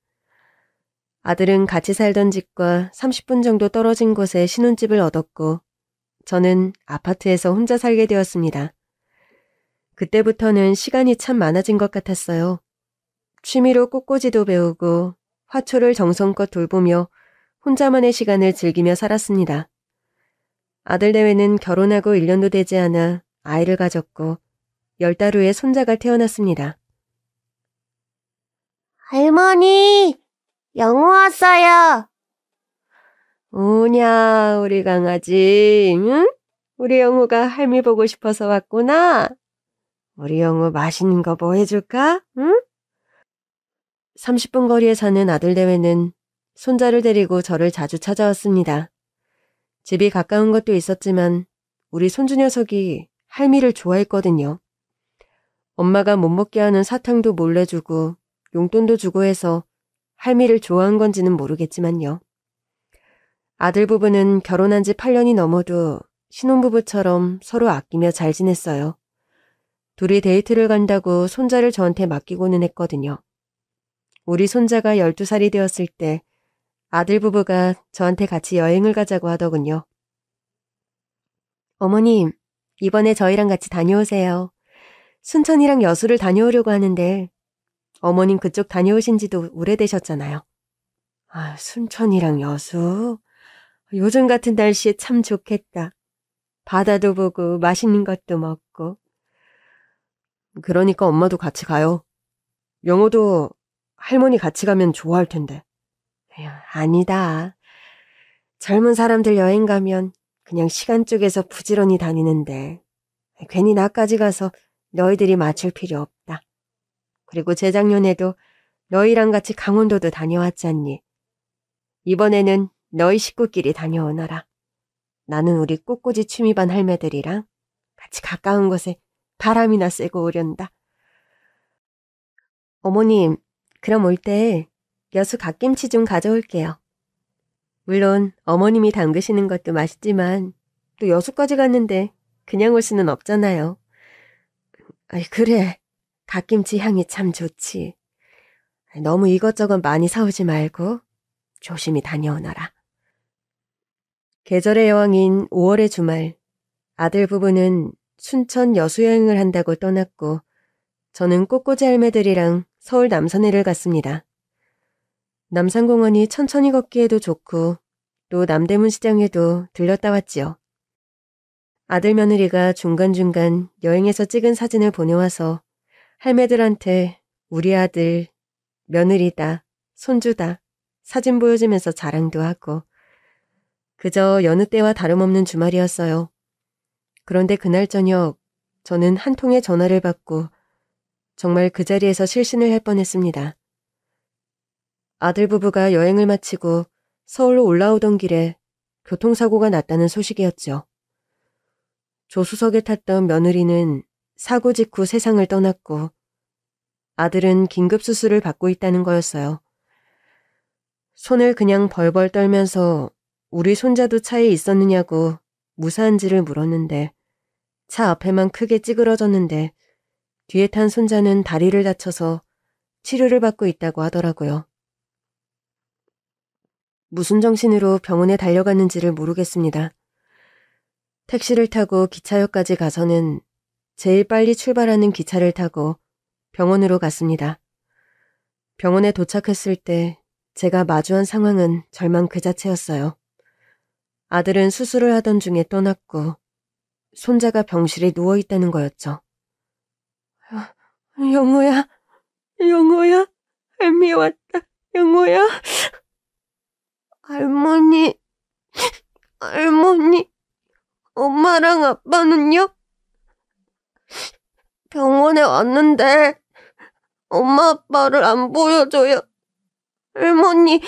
아들은 같이 살던 집과 30분 정도 떨어진 곳에 신혼집을 얻었고 저는 아파트에서 혼자 살게 되었습니다. 그때부터는 시간이 참 많아진 것 같았어요. 취미로 꽃꽂이도 배우고 화초를 정성껏 돌보며 혼자만의 시간을 즐기며 살았습니다. 아들 내외는 결혼하고 1년도 되지 않아 아이를 가졌고 10달 후에 손자가 태어났습니다. 할머니, 영우 왔어요. 오냐, 우리 강아지, 응? 우리 영우가 할미 보고 싶어서 왔구나. 우리 영우 맛있는 거 뭐 해줄까? 응? 30분 거리에 사는 아들 대회는 손자를 데리고 저를 자주 찾아왔습니다. 집이 가까운 것도 있었지만 우리 손주 녀석이 할미를 좋아했거든요. 엄마가 못 먹게 하는 사탕도 몰래 주고 용돈도 주고 해서 할미를 좋아한 건지는 모르겠지만요. 아들 부부는 결혼한 지 8년이 넘어도 신혼부부처럼 서로 아끼며 잘 지냈어요. 둘이 데이트를 간다고 손자를 저한테 맡기고는 했거든요. 우리 손자가 12살이 되었을 때 아들 부부가 저한테 같이 여행을 가자고 하더군요. 어머님, 이번에 저희랑 같이 다녀오세요. 순천이랑 여수를 다녀오려고 하는데 어머님 그쪽 다녀오신 지도 오래되셨잖아요. 아, 순천이랑 여수? 요즘 같은 날씨에 참 좋겠다. 바다도 보고 맛있는 것도 먹고. 그러니까 엄마도 같이 가요. 영호도 할머니 같이 가면 좋아할 텐데. 에휴, 아니다. 젊은 사람들 여행 가면 그냥 시간 쪼개서 부지런히 다니는데 괜히 나까지 가서 너희들이 맞출 필요 없다. 그리고 재작년에도 너희랑 같이 강원도도 다녀왔잖니. 이번에는 너희 식구끼리 다녀오너라. 나는 우리 꽃꽂이 취미반 할매들이랑 같이 가까운 곳에 바람이나 쐬고 오련다. 어머님, 그럼 올 때 여수 갓김치 좀 가져올게요. 물론 어머님이 담그시는 것도 맛있지만 또 여수까지 갔는데 그냥 올 수는 없잖아요. 아이, 그래. 갓김치 향이 참 좋지. 너무 이것저것 많이 사오지 말고 조심히 다녀오너라. 계절의 여왕인 5월의 주말, 아들 부부는 순천 여수여행을 한다고 떠났고 저는 꽃꽂이 할매들이랑 서울 남산에를 갔습니다. 남산공원이 천천히 걷기에도 좋고 또 남대문 시장에도 들렀다 왔지요. 아들 며느리가 중간중간 여행에서 찍은 사진을 보내와서 할매들한테 우리 아들, 며느리다, 손주다 사진 보여주면서 자랑도 하고 그저 여느 때와 다름없는 주말이었어요. 그런데 그날 저녁 저는 한 통의 전화를 받고 정말 그 자리에서 실신을 할 뻔했습니다. 아들 부부가 여행을 마치고 서울로 올라오던 길에 교통사고가 났다는 소식이었죠. 조수석에 탔던 며느리는 사고 직후 세상을 떠났고 아들은 긴급수술을 받고 있다는 거였어요. 손을 그냥 벌벌 떨면서 우리 손자도 차에 있었느냐고 무사한지를 물었는데 차 앞에만 크게 찌그러졌는데 뒤에 탄 손자는 다리를 다쳐서 치료를 받고 있다고 하더라고요. 무슨 정신으로 병원에 달려갔는지를 모르겠습니다. 택시를 타고 기차역까지 가서는 제일 빨리 출발하는 기차를 타고 병원으로 갔습니다. 병원에 도착했을 때 제가 마주한 상황은 절망 그 자체였어요. 아들은 수술을 하던 중에 떠났고 손자가 병실에 누워있다는 거였죠. 영호야, 영호야, 할미 왔다, 영호야. 할머니, 할머니, 엄마랑 아빠는요? 병원에 왔는데 엄마 아빠를 안 보여줘요. 할머니,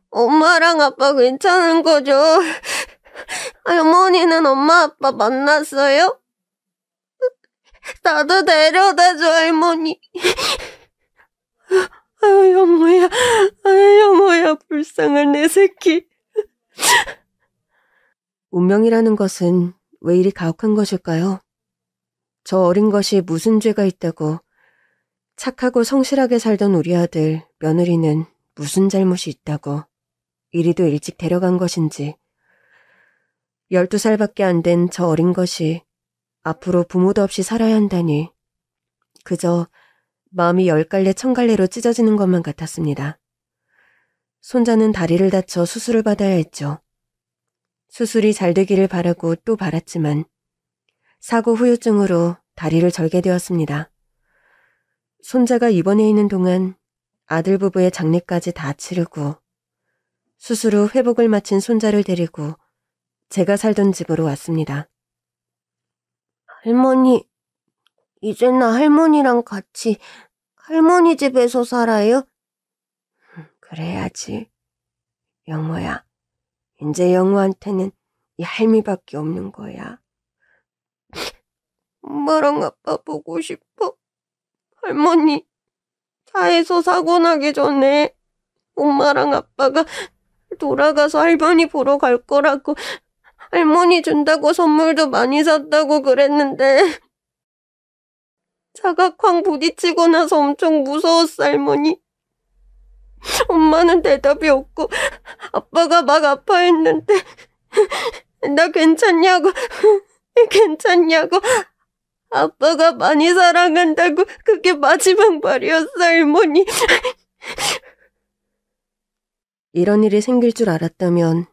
엄마랑 아빠 괜찮은 거죠? 할머니는 엄마 아빠 만났어요? 나도 데려다줘, 할머니. 아유, 영호야, 아유, 영호야, 불쌍한 내 새끼. 운명이라는 것은 왜 이리 가혹한 것일까요? 저 어린 것이 무슨 죄가 있다고 착하고 성실하게 살던 우리 아들, 며느리는 무슨 잘못이 있다고 이리도 일찍 데려간 것인지 12살밖에 안 된 저 어린 것이 앞으로 부모도 없이 살아야 한다니 그저 마음이 10갈래 1000갈래로 찢어지는 것만 같았습니다. 손자는 다리를 다쳐 수술을 받아야 했죠. 수술이 잘 되기를 바라고 또 바랐지만 사고 후유증으로 다리를 절게 되었습니다. 손자가 입원해 있는 동안 아들 부부의 장례까지 다 치르고 수술 후 회복을 마친 손자를 데리고 제가 살던 집으로 왔습니다. 할머니, 이제 나 할머니랑 같이 할머니 집에서 살아요? 그래야지. 영호야, 이제 영호한테는 이 할미밖에 없는 거야. 엄마랑 아빠 보고 싶어. 할머니, 차에서 사고 나기 전에 엄마랑 아빠가 돌아가서 할머니 보러 갈 거라고 할머니 준다고 선물도 많이 샀다고 그랬는데 차가 쾅 부딪히고 나서 엄청 무서웠어, 할머니. 엄마는 대답이 없고 아빠가 막 아파했는데 나 괜찮냐고 괜찮냐고 아빠가 많이 사랑한다고 그게 마지막 말이었어, 할머니. 이런 일이 생길 줄 알았다면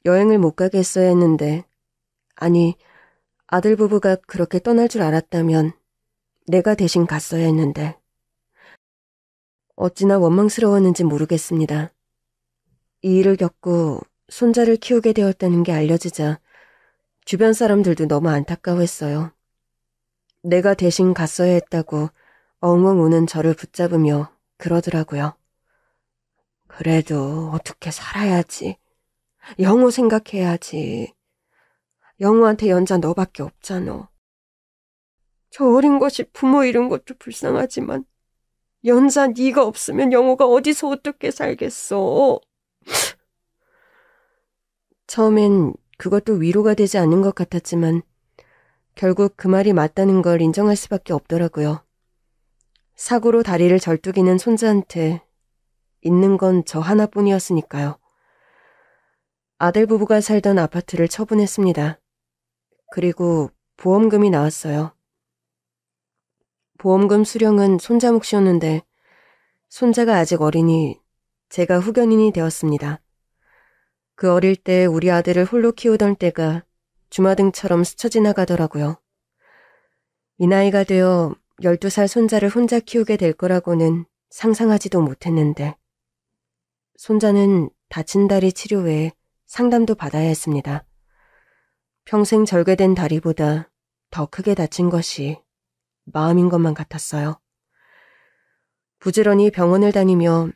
여행을 못 가게 했어야 했는데, 아니, 아들 부부가 그렇게 떠날 줄 알았다면 내가 대신 갔어야 했는데, 어찌나 원망스러웠는지 모르겠습니다. 이 일을 겪고 손자를 키우게 되었다는 게 알려지자 주변 사람들도 너무 안타까워했어요. 내가 대신 갔어야 했다고 엉엉 우는 저를 붙잡으며 그러더라고요. 그래도 어떻게 살아야지. 영호 생각해야지. 영호한테 연자 너밖에 없잖아. 저 어린 것이 부모 잃은 것도 불쌍하지만 연자 네가 없으면 영호가 어디서 어떻게 살겠어. 처음엔 그것도 위로가 되지 않는 것 같았지만 결국 그 말이 맞다는 걸 인정할 수밖에 없더라고요. 사고로 다리를 절뚝이는 손자한테 있는 건 저 하나뿐이었으니까요. 아들 부부가 살던 아파트를 처분했습니다. 그리고 보험금이 나왔어요. 보험금 수령은 손자 몫이었는데 손자가 아직 어리니 제가 후견인이 되었습니다. 그 어릴 때 우리 아들을 홀로 키우던 때가 주마등처럼 스쳐 지나가더라고요. 이 나이가 되어 12살 손자를 혼자 키우게 될 거라고는 상상하지도 못했는데 손자는 다친 다리 치료 외에 상담도 받아야 했습니다. 평생 절개된 다리보다 더 크게 다친 것이 마음인 것만 같았어요. 부지런히 병원을 다니며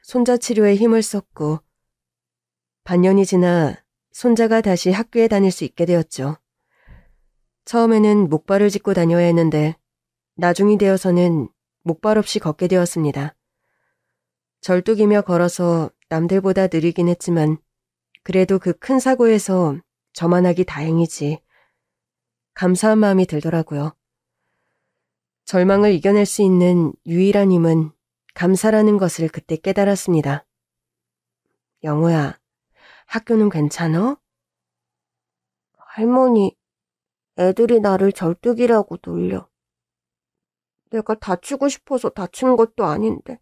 손자 치료에 힘을 썼고 반년이 지나 손자가 다시 학교에 다닐 수 있게 되었죠. 처음에는 목발을 짚고 다녀야 했는데 나중이 되어서는 목발 없이 걷게 되었습니다. 절뚝이며 걸어서 남들보다 느리긴 했지만 그래도 그 큰 사고에서 저만 하기 다행이지. 감사한 마음이 들더라고요. 절망을 이겨낼 수 있는 유일한 힘은 감사라는 것을 그때 깨달았습니다. 영호야, 학교는 괜찮아? 할머니, 애들이 나를 절뚝이라고 놀려. 내가 다치고 싶어서 다친 것도 아닌데.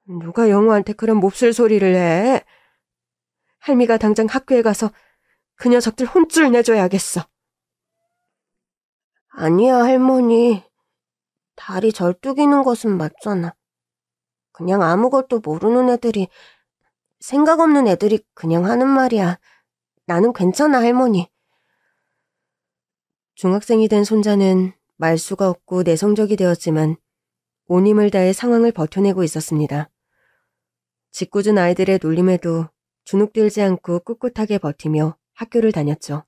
누가 영호한테 그런 몹쓸 소리를 해? 할미가 당장 학교에 가서 그 녀석들 혼쭐 내줘야겠어. 아니야, 할머니. 다리 절뚝이는 것은 맞잖아. 그냥 아무것도 모르는 애들이, 생각 없는 애들이 그냥 하는 말이야. 나는 괜찮아, 할머니. 중학생이 된 손자는 말수가 없고 내성적이 되었지만 온 힘을 다해 상황을 버텨내고 있었습니다. 짓궂은 아이들의 놀림에도 주눅들지 않고 꿋꿋하게 버티며 학교를 다녔죠.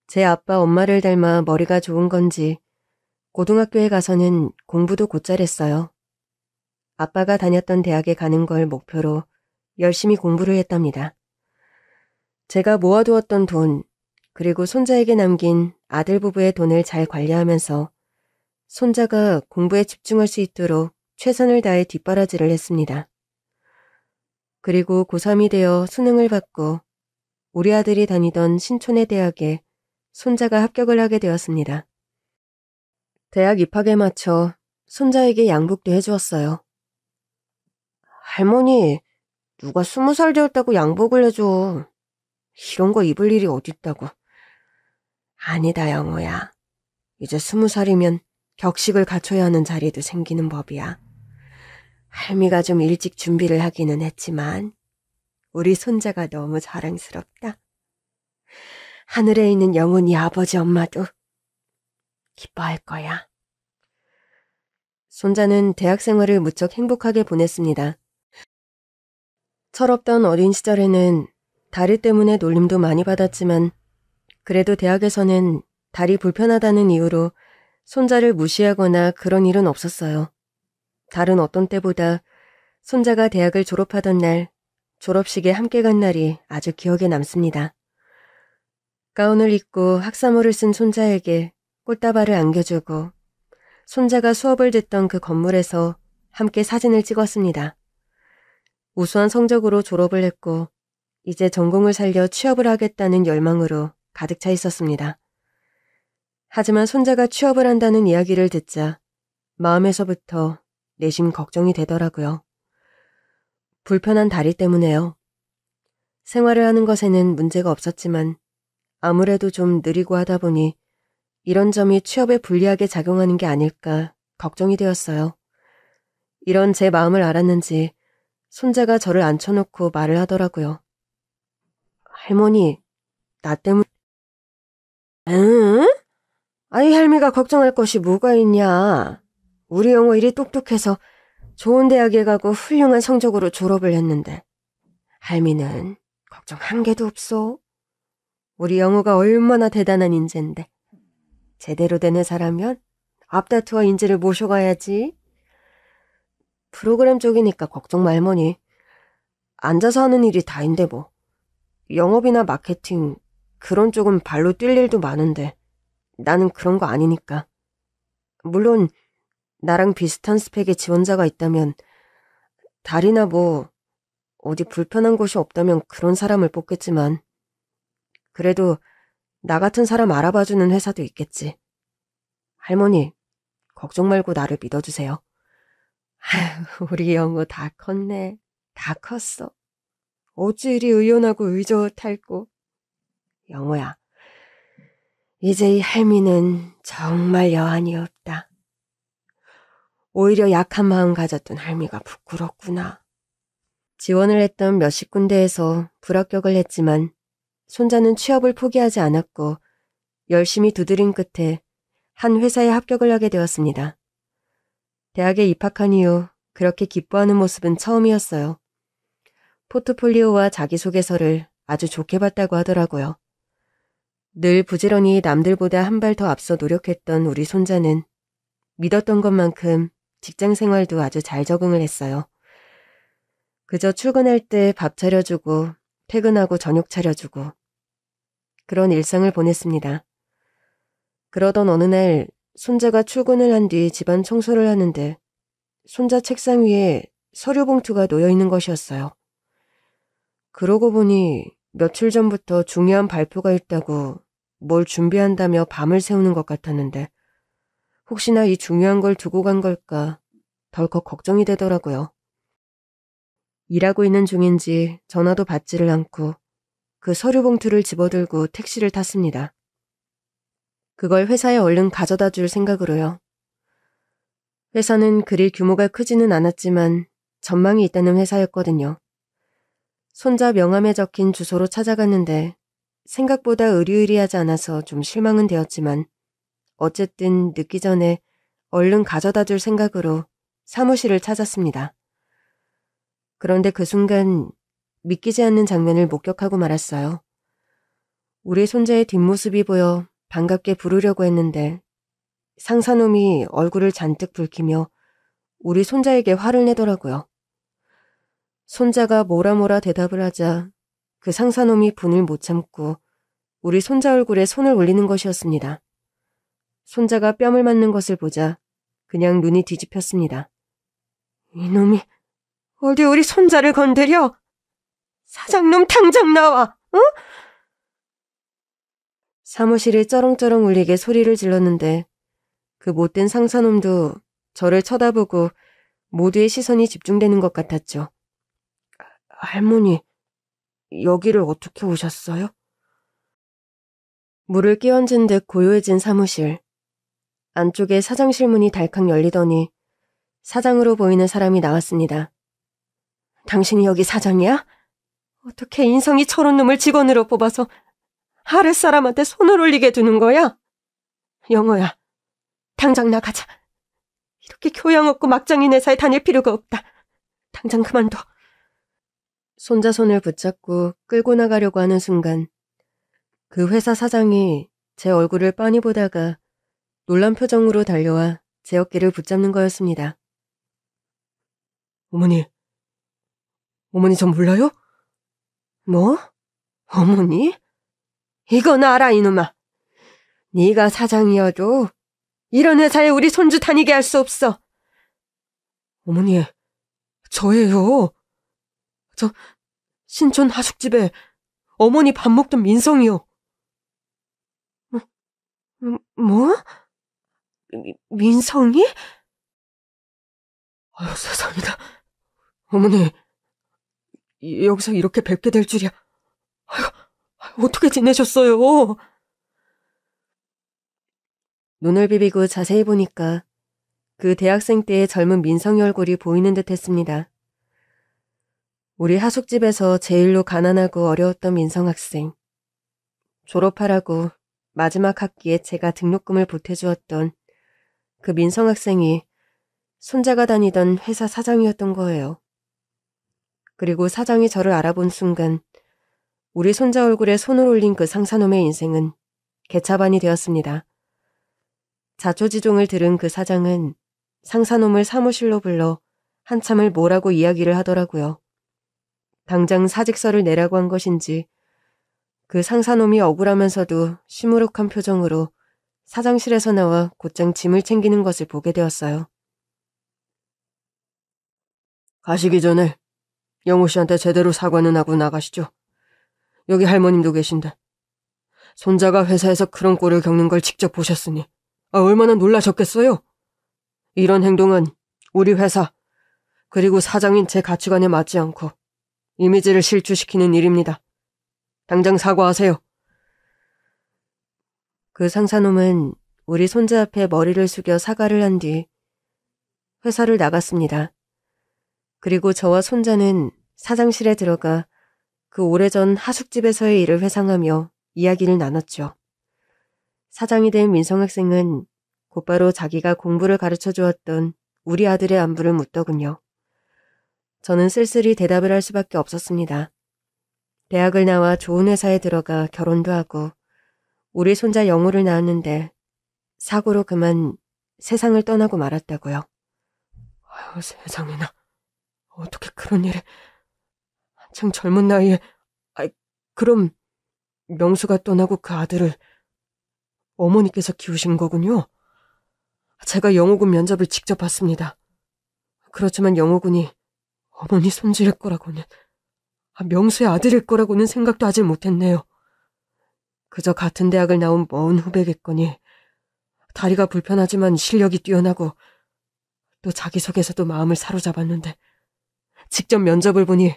제 아빠 엄마를 닮아 머리가 좋은 건지 고등학교에 가서는 공부도 곧잘 했어요. 아빠가 다녔던 대학에 가는 걸 목표로 열심히 공부를 했답니다. 제가 모아두었던 돈, 그리고 손자에게 남긴 아들 부부의 돈을 잘 관리하면서 손자가 공부에 집중할 수 있도록 최선을 다해 뒷바라지를 했습니다. 그리고 고3이 되어 수능을 받고 우리 아들이 다니던 신촌의 대학에 손자가 합격을 하게 되었습니다. 대학 입학에 맞춰 손자에게 양복도 해주었어요. 할머니, 누가 20살 되었다고 양복을 해줘. 이런 거 입을 일이 어딨다고. 아니다, 영호야. 이제 20살이면 격식을 갖춰야 하는 자리도 생기는 법이야. 할미가 좀 일찍 준비를 하기는 했지만 우리 손자가 너무 자랑스럽다. 하늘에 있는 영훈이 아버지 엄마도 기뻐할 거야. 손자는 대학 생활을 무척 행복하게 보냈습니다. 철없던 어린 시절에는 다리 때문에 놀림도 많이 받았지만 그래도 대학에서는 다리 불편하다는 이유로 손자를 무시하거나 그런 일은 없었어요. 다른 어떤 때보다 손자가 대학을 졸업하던 날, 졸업식에 함께 간 날이 아주 기억에 남습니다. 가운을 입고 학사모를 쓴 손자에게 꽃다발을 안겨주고 손자가 수업을 듣던 그 건물에서 함께 사진을 찍었습니다. 우수한 성적으로 졸업을 했고 이제 전공을 살려 취업을 하겠다는 열망으로 가득 차 있었습니다. 하지만 손자가 취업을 한다는 이야기를 듣자 마음에서부터 내심 걱정이 되더라고요. 불편한 다리 때문에요. 생활을 하는 것에는 문제가 없었지만 아무래도 좀 느리고 하다 보니 이런 점이 취업에 불리하게 작용하는 게 아닐까 걱정이 되었어요. 이런 제 마음을 알았는지 손자가 저를 앉혀놓고 말을 하더라고요. 할머니, 나 때문에... 응? 아이 할미가 걱정할 것이 뭐가 있냐. 우리 영호 이리 똑똑해서 좋은 대학에 가고 훌륭한 성적으로 졸업을 했는데 할미는 걱정 한 개도 없어. 우리 영호가 얼마나 대단한 인재인데 제대로 된 회사라면 앞다투어 인재를 모셔가야지. 프로그램 쪽이니까 걱정 말머니. 앉아서 하는 일이 다인데 뭐. 영업이나 마케팅 그런 쪽은 발로 뛸 일도 많은데 나는 그런 거 아니니까. 물론 나랑 비슷한 스펙의 지원자가 있다면 다리나 뭐 어디 불편한 곳이 없다면 그런 사람을 뽑겠지만 그래도 나 같은 사람 알아봐주는 회사도 있겠지. 할머니, 걱정 말고 나를 믿어주세요. 아휴, 우리 영호 다 컸네. 다 컸어. 어찌 이리 의연하고 의젓할꼬. 영호야, 이제 이 할미는 정말 여한이 없다. 오히려 약한 마음 가졌던 할미가 부끄럽구나. 지원을 했던 몇십 군데에서 불합격을 했지만 손자는 취업을 포기하지 않았고 열심히 두드린 끝에 한 회사에 합격을 하게 되었습니다. 대학에 입학한 이후 그렇게 기뻐하는 모습은 처음이었어요. 포트폴리오와 자기소개서를 아주 좋게 봤다고 하더라고요. 늘 부지런히 남들보다 한 발 더 앞서 노력했던 우리 손자는 믿었던 것만큼 직장 생활도 아주 잘 적응을 했어요. 그저 출근할 때 밥 차려주고 퇴근하고 저녁 차려주고 그런 일상을 보냈습니다. 그러던 어느 날 손자가 출근을 한 뒤 집안 청소를 하는데 손자 책상 위에 서류 봉투가 놓여 있는 것이었어요. 그러고 보니 며칠 전부터 중요한 발표가 있다고 뭘 준비한다며 밤을 새우는 것 같았는데 혹시나 이 중요한 걸 두고 간 걸까 덜컥 걱정이 되더라고요. 일하고 있는 중인지 전화도 받지를 않고 그 서류 봉투를 집어들고 택시를 탔습니다. 그걸 회사에 얼른 가져다 줄 생각으로요. 회사는 그리 규모가 크지는 않았지만 전망이 있다는 회사였거든요. 손자 명함에 적힌 주소로 찾아갔는데 생각보다 으리으리하지 않아서 좀 실망은 되었지만 어쨌든 늦기 전에 얼른 가져다 줄 생각으로 사무실을 찾았습니다. 그런데 그 순간 믿기지 않는 장면을 목격하고 말았어요. 우리 손자의 뒷모습이 보여 반갑게 부르려고 했는데 상사놈이 얼굴을 잔뜩 붉히며 우리 손자에게 화를 내더라고요. 손자가 뭐라 대답을 하자 그 상사놈이 분을 못 참고 우리 손자 얼굴에 손을 올리는 것이었습니다. 손자가 뺨을 맞는 것을 보자 그냥 눈이 뒤집혔습니다. 이놈이 어디 우리 손자를 건드려? 사장놈 당장 나와! 어? 사무실이 쩌렁쩌렁 울리게 소리를 질렀는데 그 못된 상사놈도 저를 쳐다보고 모두의 시선이 집중되는 것 같았죠. 할머니, 여기를 어떻게 오셨어요? 물을 끼얹은 듯 고요해진 사무실. 안쪽에 사장실 문이 달칵 열리더니 사장으로 보이는 사람이 나왔습니다. 당신이 여기 사장이야? 어떻게 인성이 저런 놈을 직원으로 뽑아서 아랫사람한테 손을 올리게 두는 거야? 영호야, 당장 나가자. 이렇게 교양 없고 막장인 회사에 다닐 필요가 없다. 당장 그만둬. 손자 손을 붙잡고 끌고 나가려고 하는 순간 그 회사 사장이 제 얼굴을 빤히 보다가 놀란 표정으로 달려와 제 어깨를 붙잡는 거였습니다. 어머니 저 몰라요? 뭐? 어머니? 이건 알아 이놈아. 네가 사장이어도 이런 회사에 우리 손주 다니게 할 수 없어. 어머니, 저예요. 저 신촌 하숙집에 어머니 밥 먹던 민성이요. 뭐? 민성이? 아유, 세상이다. 어머니, 여기서 이렇게 뵙게 될 줄이야. 아유, 어떻게 지내셨어요? 눈을 비비고 자세히 보니까 그 대학생 때의 젊은 민성이 얼굴이 보이는 듯 했습니다. 우리 하숙집에서 제일로 가난하고 어려웠던 민성 학생. 졸업하라고 마지막 학기에 제가 등록금을 보태주었던 그 민성 학생이 손자가 다니던 회사 사장이었던 거예요. 그리고 사장이 저를 알아본 순간 우리 손자 얼굴에 손을 올린 그 상사놈의 인생은 개차반이 되었습니다. 자초지종을 들은 그 사장은 상사놈을 사무실로 불러 한참을 뭐라고 이야기를 하더라고요. 당장 사직서를 내라고 한 것인지 그 상사놈이 억울하면서도 시무룩한 표정으로 사장실에서 나와 곧장 짐을 챙기는 것을 보게 되었어요. 가시기 전에 영호 씨한테 제대로 사과는 하고 나가시죠. 여기 할머님도 계신데. 손자가 회사에서 그런 꼴을 겪는 걸 직접 보셨으니 얼마나 놀라셨겠어요? 이런 행동은 우리 회사 그리고 사장인 제 가치관에 맞지 않고 이미지를 실추시키는 일입니다. 당장 사과하세요. 그 상사놈은 우리 손자 앞에 머리를 숙여 사과를 한 뒤 회사를 나갔습니다. 그리고 저와 손자는 사장실에 들어가 그 오래전 하숙집에서의 일을 회상하며 이야기를 나눴죠. 사장이 된 민성 학생은 곧바로 자기가 공부를 가르쳐 주었던 우리 아들의 안부를 묻더군요. 저는 쓸쓸히 대답을 할 수밖에 없었습니다. 대학을 나와 좋은 회사에 들어가 결혼도 하고 우리 손자 영호를 낳았는데 사고로 그만 세상을 떠나고 말았다고요. 아유, 세상에나. 어떻게 그런 일에. 한창 젊은 나이에. 그럼 명수가 떠나고 그 아들을 어머니께서 키우신 거군요. 제가 영호군 면접을 직접 봤습니다. 그렇지만 영호군이 어머니 손주일 거라고는, 명수의 아들일 거라고는 생각도 하질 못했네요. 그저 같은 대학을 나온 먼 후배겠거니 다리가 불편하지만 실력이 뛰어나고 또 자기소개서도 마음을 사로잡았는데 직접 면접을 보니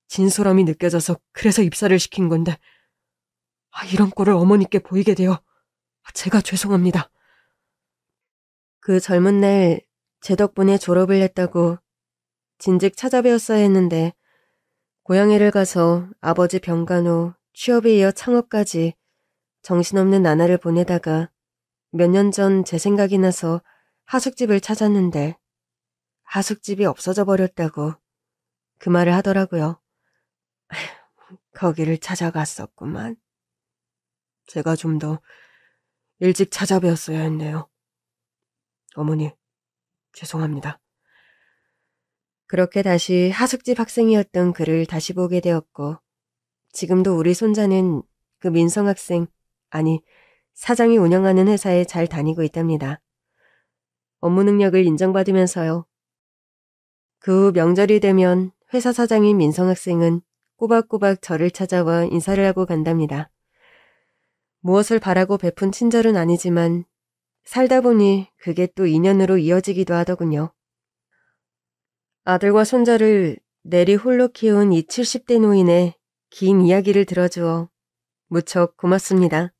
진솔함이 느껴져서 그래서 입사를 시킨 건데 이런 꼴을 어머니께 보이게 되어 제가 죄송합니다. 그 젊은 날 제 덕분에 졸업을 했다고 진즉 찾아뵈었어야 했는데 고향에를 가서 아버지 병간 후 취업에 이어 창업까지 정신없는 나날을 보내다가 몇 년 전 제 생각이 나서 하숙집을 찾았는데 하숙집이 없어져 버렸다고 그 말을 하더라고요. 거기를 찾아갔었구만. 제가 좀 더 일찍 찾아뵈었어야 했네요. 어머니, 죄송합니다. 그렇게 다시 하숙집 학생이었던 그를 다시 보게 되었고 지금도 우리 손자는 그 민성 학생, 아니 사장이 운영하는 회사에 잘 다니고 있답니다. 업무 능력을 인정받으면서요. 그 후 명절이 되면 회사 사장인 민성 학생은 꼬박꼬박 저를 찾아와 인사를 하고 간답니다. 무엇을 바라고 베푼 친절은 아니지만 살다 보니 그게 또 인연으로 이어지기도 하더군요. 아들과 손자를 내리 홀로 키운 이 70대 노인의 긴 이야기를 들어주어 무척 고맙습니다.